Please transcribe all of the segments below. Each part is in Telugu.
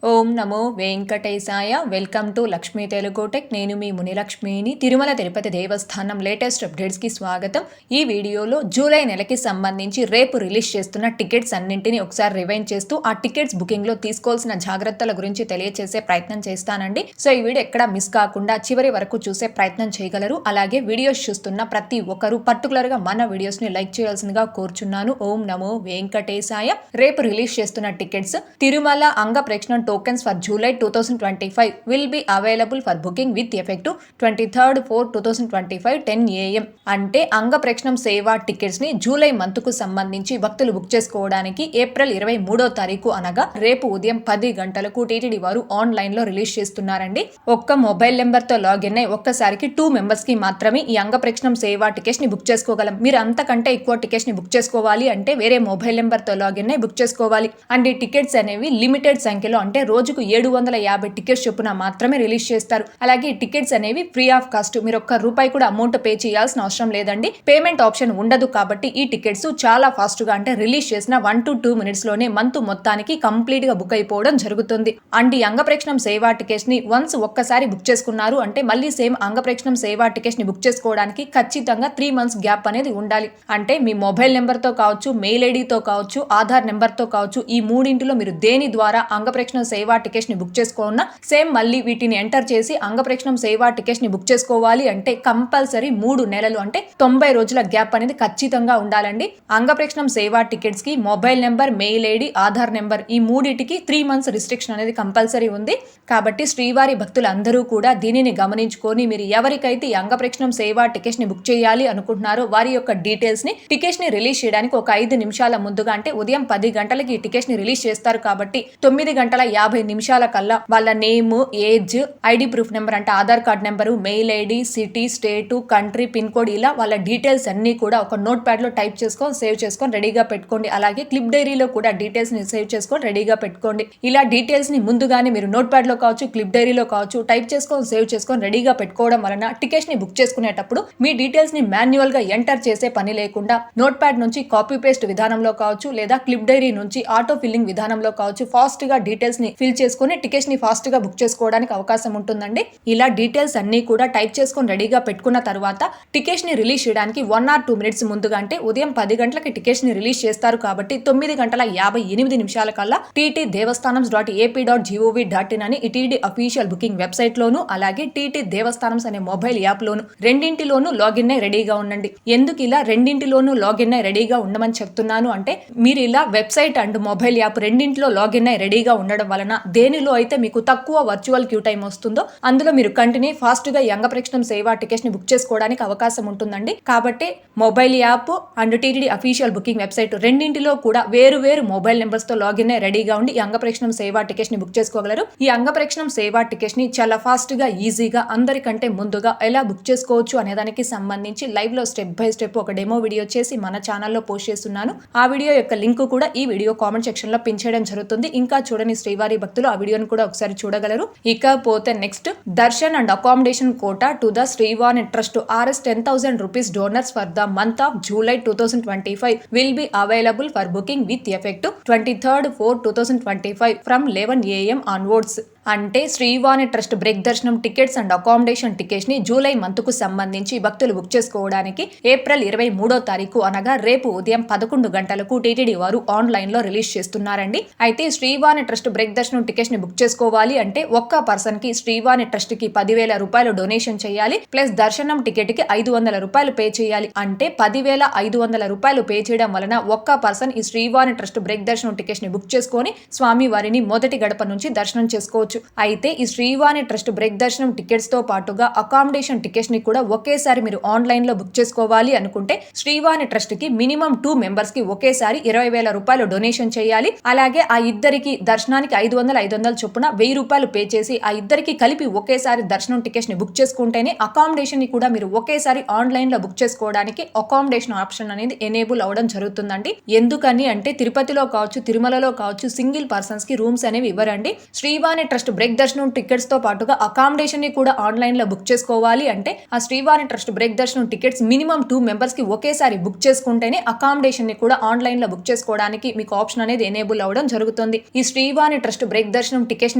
Om Namo Venkatesaya. Welcome to Lakshmi Telugu tech. నేను మీ మునిలక్ష్మిని. తిరుమల తిరుపతి దేవస్థానం లేటెస్ట్ అప్డేట్స్కి స్వాగతం. ఈ వీడియోలో జూలై నెలకి సంబంధించి రేపు రిలీజ్ చేస్తున్న టికెట్స్ అన్నింటినీ ఒకసారి రివైండ్ చేస్తూ ఆ టికెట్స్ బుకింగ్లో తీసుకోవాల్సిన జాగ్రత్తల గురించి తెలియజేసే ప్రయత్నం చేస్తానండి. సో ఈ వీడియో ఎక్కడ మిస్ కాకుండా చివరి వరకు చూసే ప్రయత్నం చేయగలరు. అలాగే వీడియోస్ చూస్తున్న ప్రతి ఒక్కరూ పర్టికులర్గా మన వీడియోస్ని లైక్ చేయాల్సిందిగా కోరుచున్నాను. ఓం నమో వెంకటేశాయ. రేపు రిలీజ్ చేస్తున్న టికెట్స్ తిరుమల అంగ ప్రేక్షణ tokens for July 2025 will be available for booking with effect 23rd 4 2025 10 AM. అంటే అంగ ప్రేక్షణం సేవ టికెట్స్ ని జూలై మంత్ కు సంబంధించి భక్తులు బుక్ చేసుకోవడానికి ఏప్రిల్ 23వ తారీఖు అనగా రేపు ఉదయం 10 గంటలకు టీటీడీ వారు ఆన్లైన్ లో రిలీజ్ చేస్తున్నారండి. ఒక్క మొబైల్ నెంబర్ తో లాగిన్ అయి ఒక్కసారికి 2 మెంబర్స్ కి మాత్రమే ఈ అంగ ప్రేక్షణం సేవ టికెట్స్ ని బుక్ చేసుకోగలం. మీరు అంతకంటే ఎక్కువ టికెట్స్ ని బుక్ చేసుకోవాలి అంటే వేరే మొబైల్ నెంబర్ తో లాగిన్ అయి బుక్ చేసుకోవాలి. అండ్ ఈ టికెట్స్ అనేవి లిమిటెడ్ సంఖ్యలో అంటే రోజుకు 750 టికెట్స్ చొప్పున మాత్రమే రిలీజ్ చేస్తారు. అలాగే ఈ టికెట్స్ అనేవి ఫ్రీ ఆఫ్ కాస్ట్. మీరు ఒక్క రూపాయి కూడా అమౌంట్ పే చేయాల్సిన అవసరం లేదండి. పేమెంట్ ఆప్షన్ ఉండదు. కాబట్టి ఈ టికెట్స్ చాలా ఫాస్ట్ గా అంటే రిలీజ్ చేసిన 1 to 2 మినిట్స్ లోనే మంత్ మొత్తానికి కంప్లీట్ గా బుక్ అయిపోవడం జరుగుతుంది. అండ్ ఈ అంగప్రేక్షణం సేవా టికెట్స్ ని వన్స్ ఒక్కసారి బుక్ చేసుకున్నారు అంటే మళ్ళీ సేమ్ అంగప్రేక్షణం సేవా టికెట్స్ ని బుక్ చేసుకోవడానికి ఖచ్చితంగా 3 months గ్యాప్ అనేది ఉండాలి. అంటే మీ మొబైల్ నెంబర్ తో కావచ్చు, మెయిల్ ఐడితో కావచ్చు, ఆధార్ నెంబర్ తో కావచ్చు, ఈ మూడింటిలో మీరు దేని ద్వారా అంగప్రేక్షణం సేవా టికెట్స్ ని బుక్ చేసుకోవాలన్నా సేమ్ మళ్ళీ వీటిని ఎంటర్ చేసి అంగప్రేక్షణం సేవా టికెట్స్ ని బుక్ చేసుకోవాలి అంటే కంపల్సరీ 3 నెలలు అంటే 90 రోజుల గ్యాప్ అనేది ఖచ్చితంగా ఉండాలండి. అంగప్రేక్షణం సేవా టికెట్స్ కి mobile number, mail ID, Aadhaar number ఈ మూడింటికి 3 months రిస్ట్రిక్షన్ అనేది కంపల్సరీ ఉంది. కాబట్టి శ్రీవారి భక్తులు అందరూ కూడా దీనిని గమనించుకొని మీరు ఎవరికైతే ఈ అంగప్రేక్షణం సేవా టికెట్స్ ని బుక్ చేయాలి అనుకుంటున్నారో వారి యొక్క డీటెయిల్స్ ని టికెట్స్ ని రిలీజ్ చేయడానికి ఒక 5 నిమిషాల ముందుగా అంటే ఉదయం 10 గంటలకి ఈ టికెట్స్ ని రిలీజ్ చేస్తారు. కాబట్టి 9:50 కల్లా వాళ్ళ name, age, ID proof number అంటే Aadhaar card number, mail ID, city, state, country, pin code ఇలా వాళ్ళ డీటెయిల్స్ అన్ని కూడా ఒక నోట్ ప్యాడ్ లో టైప్ చేసుకొని సేవ్ చేసుకొని రెడీగా పెట్టుకోండి. అలాగే క్లిప్ డైరీలో కూడా డీటెయిల్స్ ని సేవ్ చేసుకొని రెడీగా పెట్టుకోండి. ఇలా డీటెయిల్స్ ని ముందుగానే మీరు నోట్ ప్యాడ్ లో కావచ్చు, క్లిప్ డైరీలో కావచ్చు టైప్ చేసుకొని సేవ్ చేసుకొని రెడీగా పెట్టుకోవడం వలన టికెట్స్ ని బుక్ చేసుకునేటప్పుడు మీ డీటెయిల్స్ ని మాన్యువల్ గా ఎంటర్ చేసే పని లేకుండా నోట్ ప్యాడ్ నుంచి కాపీ పేస్ట్ విధానంలో కావచ్చు లేదా క్లిప్ డైరీ నుంచి ఆటో ఫిల్లింగ్ విధానంలో కావచ్చు ఫాస్ట్ గా డీటెయిల్స్ ని ఫిల్ చేసుకొని టికెట్స్ ని ఫాస్ట్ గా బుక్ చేసుకోవడానికి అవకాశం ఉంటుందండి. ఇలా డీటెయిల్స్ అన్ని కూడా టైప్ చేసుకొని రెడీగా పెట్టుకున్న తర్వాత టికెట్స్ ని రిలీజ్ చేయడానికి 1 or 2 minutes ముందుగా అంటే ఉదయం 10 గంటలకి టికెట్స్ ని రిలీజ్ చేస్తారు. కాబట్టి 9:58 కల్లా టీటీ దేవస్థానం.ap.gov.in అని టీటీ అఫీషియల్ బుకింగ్ వెబ్సైట్ లోను అలాగే టీటీ దేవస్థానం అనే మొబైల్ యాప్ లోను రెండింటిలోనూ లాగిన్ అయి రెడీగా ఉండండి. ఎందుకు ఇలా రెండింటిలోనూ లాగిన్ అయి రెడీగా ఉండమని చెప్తున్నాను అంటే మీరు ఇలా వెబ్సైట్ అండ్ మొబైల్ యాప్ రెండింటిలో లాగిన్ అయి రెడీగా ఉండడం వలన దేనిలో అయితే మీకు తక్కువ వర్చువల్ క్యూ టైం వస్తుందో అందులో మీరు కంటిన్యూ ఫాస్ట్ గా అంగప్రేక్షణం సేవా టికెట్స్ ని బుక్ చేసుకోవడానికి అవకాశం ఉంటుందండి. కాబట్టి mobile app and TTD official booking website రెండింటిలో కూడా వేరు వేరు మొబైల్ నెంబర్స్ తో లాగిన్ అయి రెడీగా ఉండి ఈ అంగప్రేక్షణం సేవా టికెట్స్ ని బుక్ చేసుకోగలరు. ఈ అంగప్రేక్షణం సేవా టికెట్స్ ని చాలా ఫాస్ట్ గా ఈజీగా అందరికంటే ముందుగా ఎలా బుక్ చేసుకోవచ్చు అనే దానికి సంబంధించి లైవ్ లో స్టెప్ బై స్టెప్ ఒక డెమో వీడియో చేసి మన ఛానల్లో పోస్ట్ చేస్తున్నాను. ఆ వీడియో యొక్క లింక్ కూడా ఈ వీడియో కామెంట్ సెక్షన్ లో పిన్ చేయడం జరుగుతుంది. ఇంకా చూడని శ్రీవారి భక్తులు ఆ వీడియోని కూడా ఒకసారి చూడగలరు. ఇకపోతే next darshan and accommodation quota to the Srivani trust Rs 10,000 rupees donors for the month of July 2025 will be available for booking with effect 23rd 4 2025 from 11 AM onwards. అంటే శ్రీవాణి ట్రస్ట్ బ్రేక్ దర్శనం టికెట్స్ అండ్ అకామిడేషన్ టికెట్స్ ని జూలై మంత్ కు సంబంధించి భక్తులు బుక్ చేసుకోవడానికి ఏప్రిల్ 23వ తారీఖు అనగా రేపు ఉదయం 11 గంటలకు టీటీడీ వారు ఆన్లైన్ లో రిలీజ్ చేస్తున్నారండి. అయితే శ్రీవాణి ట్రస్ట్ బ్రేక్ దర్శనం టికెట్స్ ని బుక్ చేసుకోవాలి అంటే ఒక్క పర్సన్ కి శ్రీవాణి ట్రస్ట్ కి 10,000 రూపాయలు డొనేషన్ చేయాలి. ప్లస్ దర్శనం టికెట్ కి 500 రూపాయలు పే చేయాలి. అంటే 10,500 రూపాయలు పే చేయడం వలన ఒక్క పర్సన్ ఈ శ్రీవాణి ట్రస్ట్ బ్రేక్ దర్శనం టికెట్స్ ని బుక్ చేసుకొని స్వామి వారిని మొదటి గడప నుంచి దర్శనం చేసుకోవచ్చు. అయితే ఈ శ్రీవాణి ట్రస్ట్ బ్రేక్ దర్శనం టికెట్స్ తో పాటుగా అకామిడేషన్ టికెట్స్ ని కూడా ఒకేసారి మీరు ఆన్లైన్ లో బుక్ చేసుకోవాలి అనుకుంటే శ్రీవాణి ట్రస్ట్ కి మినిమం 2 మెంబర్స్ కి ఒకేసారి 20,000 రూపాయలు డొనేషన్ చేయాలి. అలాగే ఆ ఇద్దరికి దర్శనానికి 500 చొప్పున 1000 రూపాయలు పే చేసి ఆ ఇద్దరికి కలిపి ఒకేసారి దర్శనం టికెట్స్ ని బుక్ చేసుకుంటేనే అకామిడేషన్ ని కూడా మీరు ఒకేసారి ఆన్లైన్ లో బుక్ చేసుకోవడానికి అకామిడేషన్ ఆప్షన్ అనేది ఎనేబుల్ అవడం జరుగుతుందండి. ఎందుకని అంటే తిరుపతిలో కావచ్చు, తిరుమలలో కావచ్చు సింగిల్ పర్సన్స్ కి రూమ్స్ అనేవి ఇవ్వరండి. శ్రీవాణి ట్రస్ట్ ట్రస్ట్ బ్రేక్ దర్శనం టికెట్స్ తో పాటుగా అకామిడేషన్ ని కూడా ఆన్లైన్ లో బుక్ చేసుకోవాలి అంటే ఆ శ్రీవాణి ట్రస్ట్ బ్రేక్ దర్శనం టికెట్స్ మినిమం 2 మెంబర్స్ కి ఒకేసారి బుక్ చేసుకుంటేనే అకామిడేషన్ ని కూడా ఆన్లైన్ లో బుక్ చేసుకోవడానికి మీకు ఆప్షన్ అనేది ఎనేబుల్ అవ్వడం జరుగుతుంది. ఈ శ్రీవాణి ట్రస్ట్ బ్రేక్ దర్శనం టికెట్స్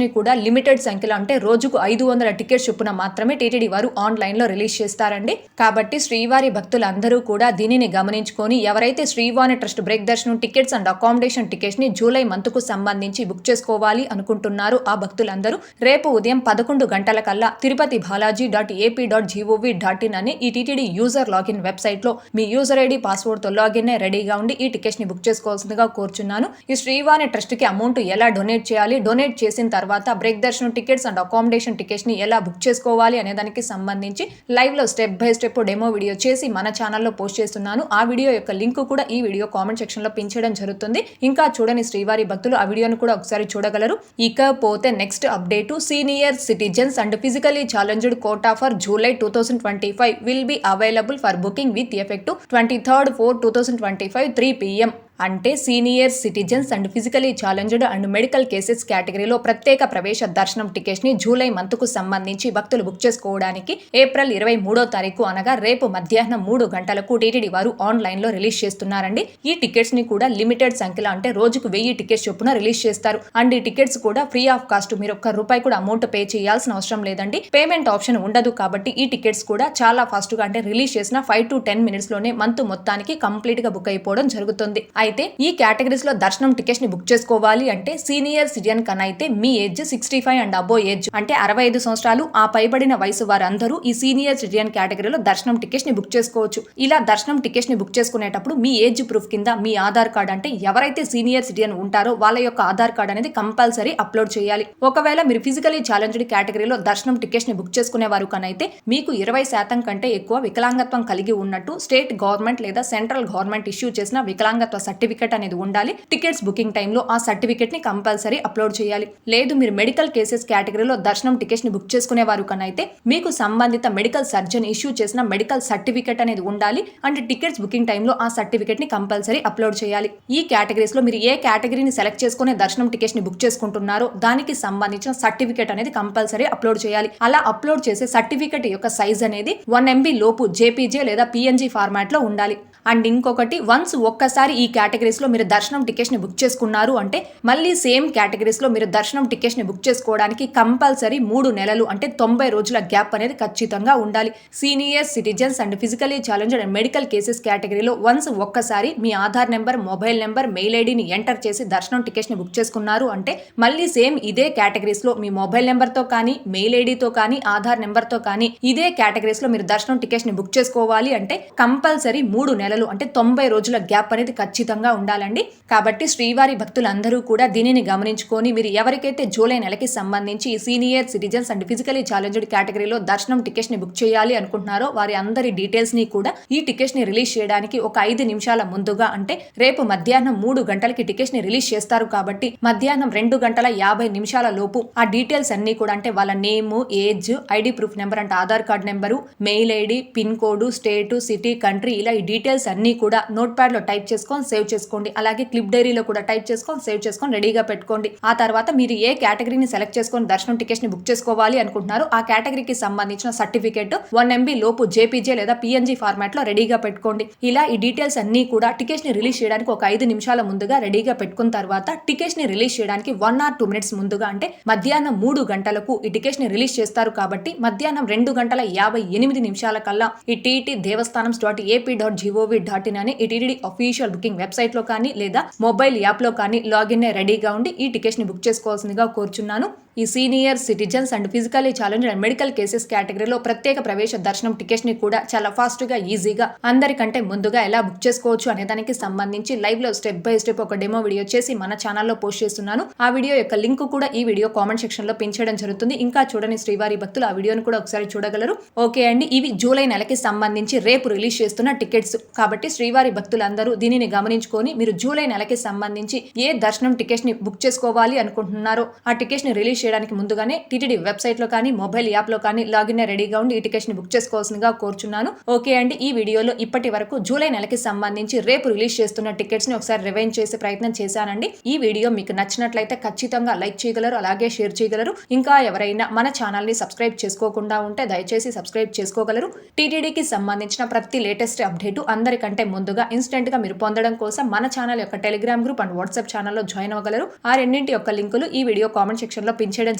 ని కూడా లిమిటెడ్ సంఖ్యలో అంటే రోజుకు 500 టికెట్స్ చొప్పున మాత్రమే టీటీడీ వారు ఆన్లైన్ లో రిలీజ్ చేస్తారండి. కాబట్టి శ్రీవారి భక్తులందరూ కూడా దీనిని గమనించుకొని ఎవరైతే శ్రీవాణి ట్రస్ట్ బ్రేక్ దర్శనం టికెట్స్ అండ్ అకామిడేషన్ టికెట్స్ ని జూలై మంత్ కు సంబంధించి బుక్ చేసుకోవాలి అనుకుంటున్నారు ఆ భక్తులందరూ రేపు ఉదయం 11 గంటల కల్లా తిరుపతి balaji.ap.gov.in అని ఈ టీటీడీ యూజర్ లాగిన్ వెబ్సైట్ లో మీ యూజర్ ఐడి పాస్వర్డ్ తో లాగిన్ రెడీగా ఉండి ఈ టికెట్స్ ని బుక్ చేసుకోవాల్సిందిగా కోరుచున్నాను. ఈ శ్రీవాణి ట్రస్ట్ కి అమౌంట్ ఎలా డొనేట్ చేయాలి, డొనేట్ చేసిన తర్వాత బ్రేక్ దర్శనం టికెట్స్ అండ్ అకామిడేషన్ టికెట్స్ ని ఎలా బుక్ చేసుకోవాలి అనే దానికి సంబంధించి లైవ్ లో step by step demo video చేసి మన ఛానల్లో పోస్ట్ చేస్తున్నాను. ఆ వీడియో యొక్క లింక్ కూడా ఈ వీడియో కామెంట్ సెక్షన్ లో పిన్ చేయడం జరుగుతుంది. ఇంకా చూడని శ్రీవారి భక్తులు ఆ వీడియోను కూడా ఒకసారి చూడగలరు. ఇకపోతే next update, senior citizens and physically challenged quota for July 2025 will be available for booking with effect 23/4/2025 3 PM. అంటే senior citizens and physically challenged and medical cases కేటగిరీలో ప్రత్యేక ప్రవేశ దర్శనం టికెట్స్ ని జూలై మంత్ కు సంబంధించి భక్తులు బుక్ చేసుకోవడానికి ఏప్రిల్ 23వ తారీఖు అనగా రేపు మధ్యాహ్నం 3 గంటలకు టీటీడీ వారు ఆన్లైన్ లో రిలీజ్ చేస్తున్నారండి. ఈ టికెట్స్ ని కూడా లిమిటెడ్ సంఖ్యలో అంటే రోజుకు 1000 టికెట్స్ చొప్పున రిలీజ్ చేస్తారు. అండ్ ఈ టికెట్స్ కూడా ఫ్రీ ఆఫ్ కాస్ట్, మీరు ₹1 కూడా అమౌంట్ పే చేయాల్సిన అవసరం లేదండి. పేమెంట్ ఆప్షన్ ఉండదు. కాబట్టి ఈ టికెట్స్ కూడా చాలా ఫాస్ట్ గా అంటే రిలీజ్ చేసిన 5 to 10 minutes లోనే మంత్ మొత్తానికి కంప్లీట్ గా బుక్ అయిపోవడం జరుగుతుంది. అయితే ఈ కేటగిరీస్ లో దర్శనం టికెట్స్ ని బుక్ చేసుకోవాలి అంటే సీనియర్ సిటిజన్ కన్నా అయితే మీ ఏజ్ 65 అండ్ అబో ఏజ్ అంటే 65 సంవత్సరాలు ఆ పైబడిన వయసు వారందరూ ఈ సీనియర్ సిటిజన్ కేటగిరీలో దర్శనం టికెట్స్ ని బుక్ చేసుకోవచ్చు. ఇలా దర్శనం టికెట్స్ ని బుక్ చేసుకునేటప్పుడు మీ ఏజ్ ప్రూఫ్ కింద మీ ఆధార్ కార్డ్ అంటే ఎవరైతే సీనియర్ సిటిజన్ ఉంటారో వాళ్ళ యొక్క ఆధార్ కార్డ్ అనేది కంపల్సరీ అప్లోడ్ చేయాలి. ఒకవేళ మీరు ఫిజికలీ ఛాలెంజ్డ్ కేటగిరీలో దర్శనం టికెట్స్ ని బుక్ చేసుకునే వారు కనైతే మీకు 20% కంటే ఎక్కువ వికలాంగత్వం కలిగి ఉన్నట్టు స్టేట్ గవర్నమెంట్ లేదా సెంట్రల్ గవర్నమెంట్ ఇష్యూ చేసిన వికలాంగత్వ సర్టిఫికెట్ అనేది ఉండాలి. టికెట్స్ బుకింగ్ టైంలో ఆ సర్టిఫికెట్ ని కంపల్సరీ అప్లోడ్ చేయాలి. లేదు మీరు మెడికల్ కేసెస్ కేటగిరీలో దర్శనం టికెట్స్ ని బుక్ చేసుకునే వారు కనైతే మీకు సంబంధిత మెడికల్ సర్జన్ ఇష్యూ చేసిన మెడికల్ సర్టిఫికెట్ అనేది ఉండాలి. అండ్ టికెట్స్ బుకింగ్ టైంలో ఆ సర్టిఫికెట్ ని కంపల్సరీ అప్లోడ్ చేయాలి. ఈ కేటగిరీస్ లో మీరు ఏ కేటగిరీని సెలెక్ట్ చేసుకునే దర్శనం టికెట్స్ ని బుక్ చేసుకుంటున్నారో దానికి సంబంధించిన సర్టిఫికెట్ అనేది కంపల్సరీ అప్లోడ్ చేయాలి. అలా అప్లోడ్ చేసే సర్టిఫికెట్ యొక్క సైజ్ అనేది 1 MB లోపు జేపీజే లేదా PNG ఫార్మాట్ లో ఉండాలి. అండ్ ఇంకొకటి, వన్స్ ఒక్కసారి ఈ కేటగిరీస్ లో మీరు దర్శనం టికెట్స్ ని బుక్ చేసుకున్నారు అంటే మళ్ళీ సేమ్ కేటగిరీస్ లో మీరు దర్శనం టికెట్స్ ని బుక్ చేసుకోవడానికి కంపల్సరీ 3 నెలలు అంటే 90 రోజుల గ్యాప్ అనేది ఖచ్చితంగా ఉండాలి. Senior citizens and physically challenged and medical cases కేటగిరీలో వన్స్ ఒక్కసారి మీ Aadhaar number, mobile number, mail ఐడిని ఎంటర్ చేసి దర్శనం టికెట్స్ ని బుక్ చేసుకున్నారు అంటే మళ్ళీ సేమ్ ఇదే కేటగిరీస్ లో మీ మొబైల్ నెంబర్ తో కానీ, మెయిల్ ఐడితో కానీ, ఆధార్ నెంబర్ తో కానీ ఇదే కేటగిరీస్ లో మీరు దర్శనం టికెట్స్ ని బుక్ చేసుకోవాలి అంటే కంపల్సరీ 3 నెలలు అంటే 90 రోజుల గ్యాప్ అనేది ఖచ్చితంగా ఉండాలండి. కాబట్టి శ్రీవారి భక్తులందరూ కూడా దీనిని గమనించుకొని మీరు ఎవరికైతే జూలై నెలకి సంబంధించి senior citizens and physically challenged కేటగిరీలో దర్శనం టికెట్స్ ని బుక్ చేయాలి అనుకుంటున్నారో వారి అందరి డీటెయిల్స్ ని కూడా ఈ టికెట్స్ ని రిలీజ్ చేయడానికి ఒక 5 నిమిషాల ముందుగా అంటే రేపు మధ్యాహ్నం 3 గంటలకి టికెట్స్ ని రిలీజ్ చేస్తారు. కాబట్టి మధ్యాహ్నం 2:50 లోపు ఆ డీటెయిల్స్ అన్ని కూడా అంటే వాళ్ళ name, age, ID proof number అంటే Aadhaar card number, mail ID, pin code, state, city, country ఇలా ఈ డీటెయిల్స్ అన్ని కూడా నోట్ ప్యాడ్ లో టైప్ చేసుకొని సేవ్ చేసుకోండి. అలాగే క్లిప్ డైరీలో కూడా టైప్ చేసుకొని సేవ్ చేసుకొని రెడీగా పెట్టుకోండి. ఆ తర్వాత మీరు ఏ కేటగిరీని సెలెక్ట్ చేసుకొని దర్శనం టికెట్స్ ని బుక్ చేసుకోవాలి అనుకుంటున్నారో ఆ కేటగిరీకి సంబంధించిన సర్టిఫికెట్ 1 MB లోపు జేపీజే లేదా PNG ఫార్మాట్ లో రెడీగా పెట్టుకోండి. ఇలా ఈ డీటెయిల్స్ అన్ని కూడా టికెట్స్ ని రిలీజ్ చేయడానికి ఒక 5 నిమిషాల ముందుగా రెడీగా పెట్టుకున్న తర్వాత టికెట్స్ ని రిలీజ్ చేయడానికి 1 or 2 minutes ముందుగా అంటే మధ్యాహ్నం 3 గంటలకు ఈ టికెట్స్ ని రిలీజ్ చేస్తారు. కాబట్టి మధ్యాహ్నం 2:58 కల్లా ఈ టీటీ దేవస్థానం.ap.gov.in అని ఈ టీటీడీ అఫీషియల్ బుకింగ్ వెబ్సైట్ లో కానీ లేదా మొబైల్ యాప్ లో కానీ లాగిన్ రెడీగా ఉండి ఈ టికెట్స్ ని బుక్ చేసుకోవాల్సిందిగా కోరుచున్నాను. ఈ senior citizens and physically challenged and medical cases కేటగిరీలో ప్రత్యేక ప్రవేశ దర్శనం టికెట్స్ ని కూడా చాలా ఫాస్ట్ గా ఈజీగా అందరికంటే ముందుగా ఎలా బుక్ చేసుకోవచ్చు అనే దానికి సంబంధించి లైవ్ లో స్టెప్ బై స్టెప్ ఒక డెమో వీడియో చేసి మన ఛానల్లో పోస్ట్ చేస్తున్నాను. ఆ వీడియో యొక్క లింక్ కూడా ఈ వీడియో కామెంట్ సెక్షన్ లో పిన్ చేయడం జరుగుతుంది. ఇంకా చూడని శ్రీవారి భక్తులు ఆ వీడియోను కూడా ఒకసారి చూడగలరు. ఓకే అండి, ఇవి జూలై నెలకి సంబంధించి రేపు రిలీజ్ చేస్తున్న టికెట్స్. కాబట్టి శ్రీవారి భక్తులందరూ దీనిని గమనించుకొని మీరు జూలై నెలకి సంబంధించి ఏ దర్శనం టికెట్స్ ని బుక్ చేసుకోవాలి అనుకుంటున్నారో ఆ టికెట్స్ ని రిలీజ్ చేయడానికి ముందుగానే టీటీడీ వెబ్సైట్ లో కానీ మొబైల్ యాప్ లో కానీ లాగిన్ రెడీగా ఉండి ఈ టికెట్స్ ని బుక్ చేసుకోవాల్సిందిగా కోరుచున్నాను. ఓకే అండి, ఈ వీడియోలో ఇప్పటి వరకు జూలై నెలకి సంబంధించి రేపు రిలీజ్ చేస్తున్న టికెట్స్ ని ఒకసారి రివైండ్ చేసే ప్రయత్నం చేశానండి. ఈ వీడియో మీకు నచ్చినట్లయితే ఖచ్చితంగా లైక్ చేయగలరు, అలాగే షేర్ చేయగలరు. ఇంకా ఎవరైనా మన ఛానల్ ని సబ్స్క్రైబ్ చేసుకోకుండా ఉంటే దయచేసి సబ్స్క్రైబ్ చేసుకోగలరు. టీటీడీకి సంబంధించిన ప్రతి లేటెస్ట్ అప్డేట్ అందరికంటే ముందుగా ఇన్స్టెంట్ గా మీరు పొందడం కోసం మన ఛానల్ యొక్క టెలిగ్రామ్ గ్రూప్ అండ్ వాట్సాప్ ఛానల్లో జాయిన్ అవ్వగలరు. ఆ రెండింటి యొక్క లింకులు ఈ వీడియో కామెంట్ సెక్షన్ లో పిన్ చేయడం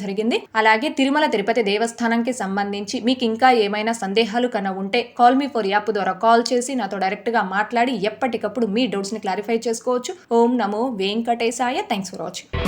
జరిగింది. అలాగే తిరుమల తిరుపతి దేవస్థానంకి సంబంధించి మీకు ఇంకా ఏమైనా సందేహాలు కన్నా ఉంటే కాల్ మీ ఫర్ యాప్ ద్వారా కాల్ చేసి నాతో డైరెక్ట్ గా మాట్లాడి ఎప్పటికప్పుడు మీ డౌట్స్ ని క్లారిఫై చేసుకోవచ్చు. ఓం నమో వెంకటేశాయ. Thanks for watching.